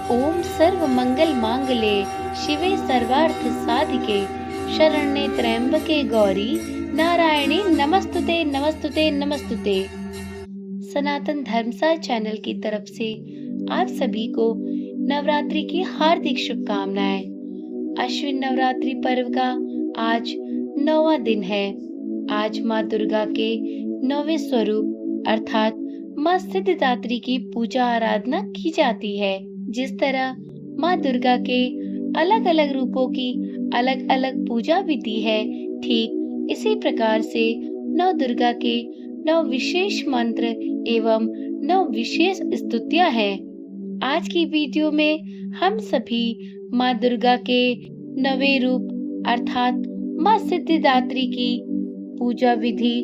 ओम सर्व मंगल मांगले शिवे सर्वार्थ साधिके शरण्ये त्र्यंबके गौरी नारायणी नमस्तुते नमस्तुते नमस्तुते। सनातन धर्मसार चैनल की तरफ से आप सभी को नवरात्रि की हार्दिक शुभकामनाएं। अश्विन नवरात्रि पर्व का आज 9वां दिन है। आज माँ दुर्गा के 9वें स्वरूप अर्थात माँ सिद्धिदात्री की पूजा आराधना की जाती है। जिस तरह माँ दुर्गा के अलग अलग रूपों की अलग अलग पूजा विधि है, ठीक इसी प्रकार से नौ दुर्गा के 9 विशेष मंत्र एवं 9 विशेष स्तुतियां हैं। आज की वीडियो में हम सभी माँ दुर्गा के 9वें रूप अर्थात माँ सिद्धिदात्री की पूजा विधि,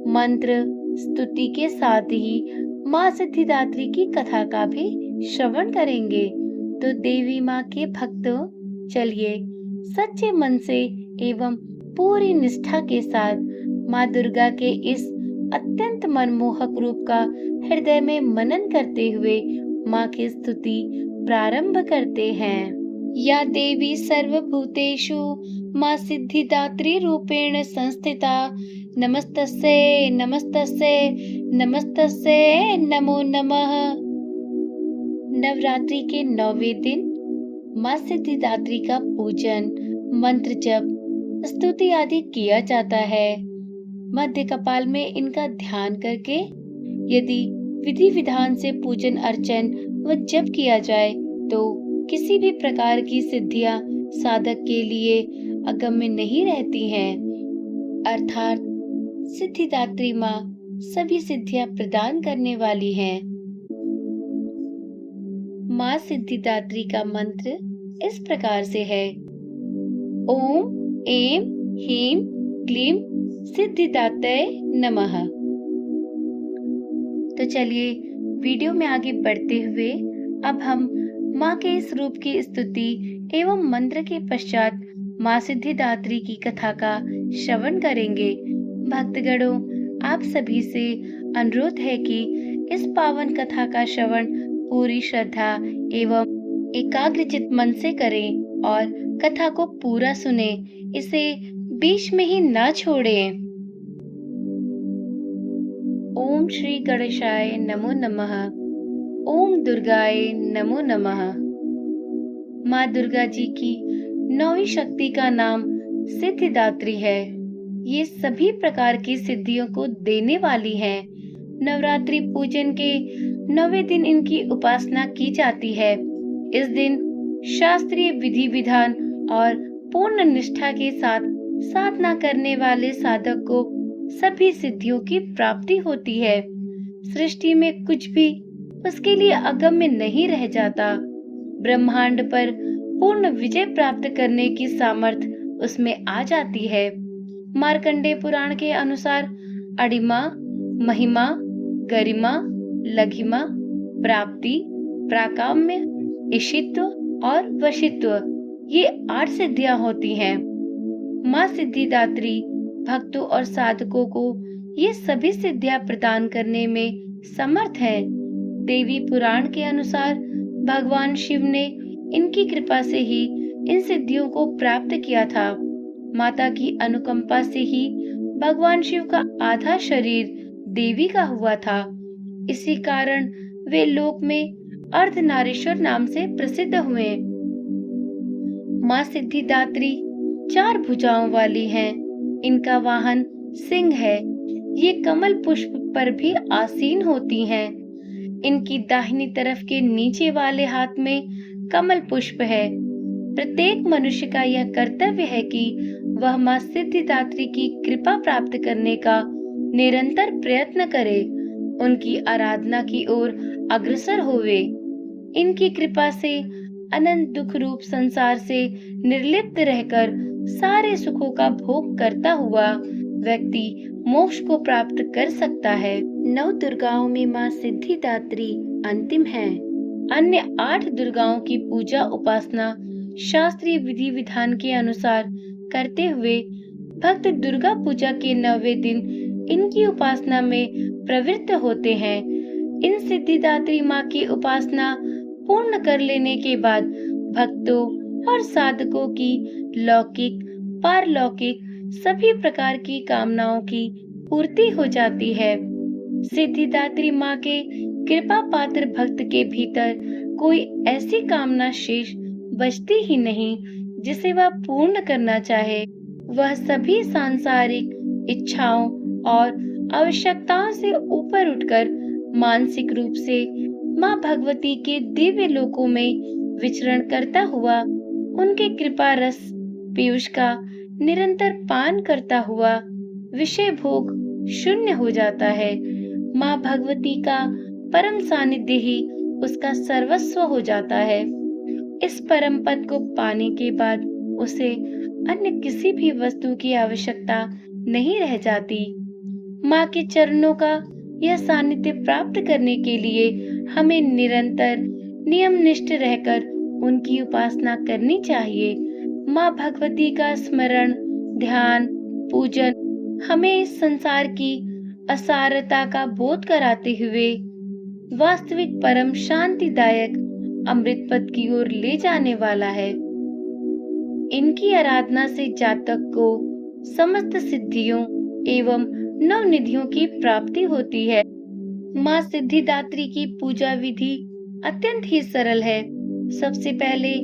मंत्र, स्तुति के साथ ही माँ सिद्धिदात्री की कथा का भी श्रवण करेंगे। तो देवी माँ के भक्तों, चलिए सच्चे मन से एवं पूरी निष्ठा के साथ माँ दुर्गा के इस अत्यंत मनमोहक रूप का हृदय में मनन करते हुए माँ की स्तुति प्रारंभ करते हैं। या देवी सर्वभूतेषु माँ सिद्धिदात्री रूपेण संस्थिता नमस्तस्यै नमस्तस्यै नमस्तस्यै नमो नमः। नवरात्रि के 9वें दिन माँ सिद्धिदात्री का पूजन, मंत्र जप, स्तुति आदि किया जाता है। मध्य कपाल में इनका ध्यान करके यदि विधि विधान से पूजन अर्चन व जप किया जाए तो किसी भी प्रकार की सिद्धियां साधक के लिए अगम्य नहीं रहती हैं। अर्थात सिद्धिदात्री माँ सभी सिद्धियां प्रदान करने वाली हैं। माँ सिद्धिदात्री का मंत्र इस प्रकार से है। ओम ऐं ह्रीं क्लीं सिद्धिदात्रै नमः। तो चलिए वीडियो में आगे बढ़ते हुए अब हम माँ के इस रूप की स्तुति एवं मंत्र के पश्चात माँ सिद्धिदात्री की कथा का श्रवण करेंगे। भक्तगणों, आप सभी से अनुरोध है कि इस पावन कथा का श्रवण पूरी श्रद्धा एवं एकाग्रचित मन से करें और कथा को पूरा सुने, इसे बीच में ही ना छोड़ें। ओम श्री गणेशाय नमो नमः। ओम दुर्गाय नमो नमः। माँ दुर्गा जी की 9वीं शक्ति का नाम सिद्धिदात्री है। ये सभी प्रकार की सिद्धियों को देने वाली है। नवरात्रि पूजन के 9वें दिन इनकी उपासना की जाती है। इस दिन शास्त्रीय विधि विधान और पूर्ण निष्ठा के साथ साधना करने वाले साधक को सभी सिद्धियों की प्राप्ति होती है। सृष्टि में कुछ भी उसके लिए अगम्य नहीं रह जाता। ब्रह्मांड पर पूर्ण विजय प्राप्त करने की सामर्थ्य उसमें आ जाती है। मार्कंडेय पुराण के अनुसार अणिमा, महिमा, गरिमा, लघिमा, प्राप्ति, प्राकाम्य, इशित्व और वशित्व, ये 8 सिद्धियां होती हैं। माँ सिद्धिदात्री भक्तों और साधकों को ये सभी सिद्धियां प्रदान करने में समर्थ है। देवी पुराण के अनुसार भगवान शिव ने इनकी कृपा से ही इन सिद्धियों को प्राप्त किया था। माता की अनुकंपा से ही भगवान शिव का आधा शरीर देवी का हुआ था। इसी कारण वे लोक में अर्धनारीश्वर नाम से प्रसिद्ध हुए। माँ सिद्धिदात्री 4 भुजाओं वाली हैं। इनका वाहन सिंह है। ये कमल पुष्प पर भी आसीन होती हैं। इनकी दाहिनी तरफ के नीचे वाले हाथ में कमल पुष्प है। प्रत्येक मनुष्य का यह कर्तव्य है कि वह माँ सिद्धिदात्री की कृपा प्राप्त करने का निरंतर प्रयत्न करे, उनकी आराधना की ओर अग्रसर होवे। इनकी कृपा से अनंत दुख रूप संसार से निर्लिप्त रहकर सारे सुखों का भोग करता हुआ व्यक्ति मोक्ष को प्राप्त कर सकता है। 9 दुर्गाओं में माँ सिद्धिदात्री अंतिम है। अन्य 8 दुर्गाओं की पूजा उपासना शास्त्रीय विधि विधान के अनुसार करते हुए भक्त दुर्गा पूजा के 9वें दिन इनकी उपासना में प्रवृत्त होते हैं। इन सिद्धिदात्री माँ की उपासना पूर्ण कर लेने के बाद भक्तों और साधकों की लौकिक, पारलौकिक सभी प्रकार की कामनाओं की पूर्ति हो जाती है। सिद्धिदात्री माँ के कृपा पात्र भक्त के भीतर कोई ऐसी कामना शेष बचती ही नहीं जिसे वह पूर्ण करना चाहे। वह सभी सांसारिक इच्छाओं और आवश्यकताओं से ऊपर उठकर मानसिक रूप से माँ भगवती के दिव्य लोकों में विचरण करता हुआ उनके कृपा रस पीयूष का निरंतर पान करता हुआ विषय भोग शून्य हो जाता है। माँ भगवती का परम सानिध्य ही उसका सर्वस्व हो जाता है। इस परम पद को पाने के बाद उसे अन्य किसी भी वस्तु की आवश्यकता नहीं रह जाती। माँ के चरणों का यह सानिध्य प्राप्त करने के लिए हमें निरंतर नियमनिष्ठ रहकर उनकी उपासना करनी चाहिए। माँ भगवती का स्मरण, ध्यान, पूजन हमें इस संसार की असारता का बोध कराते हुए वास्तविक परम शांतिदायक अमृत पद की ओर ले जाने वाला है। इनकी आराधना से जातक को समस्त सिद्धियों एवं नवनिधियों की प्राप्ति होती है। माँ सिद्धिदात्री की पूजा विधि अत्यंत ही सरल है। सबसे पहले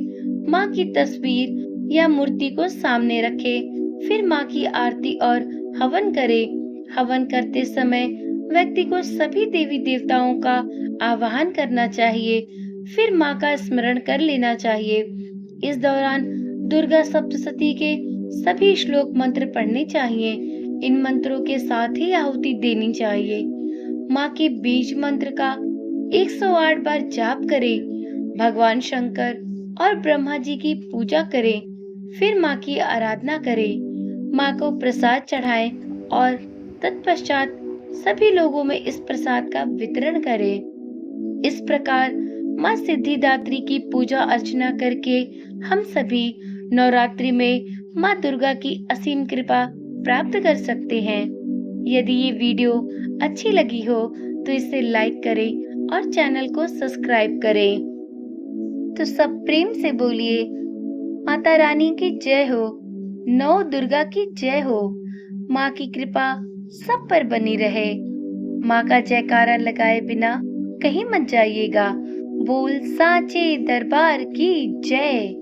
माँ की तस्वीर या मूर्ति को सामने रखे, फिर माँ की आरती और हवन करे। हवन करते समय व्यक्ति को सभी देवी देवताओं का आवाहन करना चाहिए, फिर माँ का स्मरण कर लेना चाहिए। इस दौरान दुर्गा सप्तशती के सभी श्लोक मंत्र पढ़ने चाहिए। इन मंत्रों के साथ ही आहुति देनी चाहिए। माँ के बीज मंत्र का 108 बार जाप करें। भगवान शंकर और ब्रह्मा जी की पूजा करें, फिर माँ की आराधना करें। माँ को प्रसाद चढ़ाएं और तत्पश्चात सभी लोगों में इस प्रसाद का वितरण करें। इस प्रकार माँ सिद्धिदात्री की पूजा अर्चना करके हम सभी नवरात्रि में माँ दुर्गा की असीम कृपा प्राप्त कर सकते हैं। यदि ये वीडियो अच्छी लगी हो तो इसे लाइक करें और चैनल को सब्सक्राइब करें। तो सब प्रेम से बोलिए, माता रानी की जय हो, नौ दुर्गा की जय हो। माँ की कृपा सब पर बनी रहे। माँ का जयकारा लगाए बिना कहीं मत जाइएगा। बोल साचे दरबार की जय।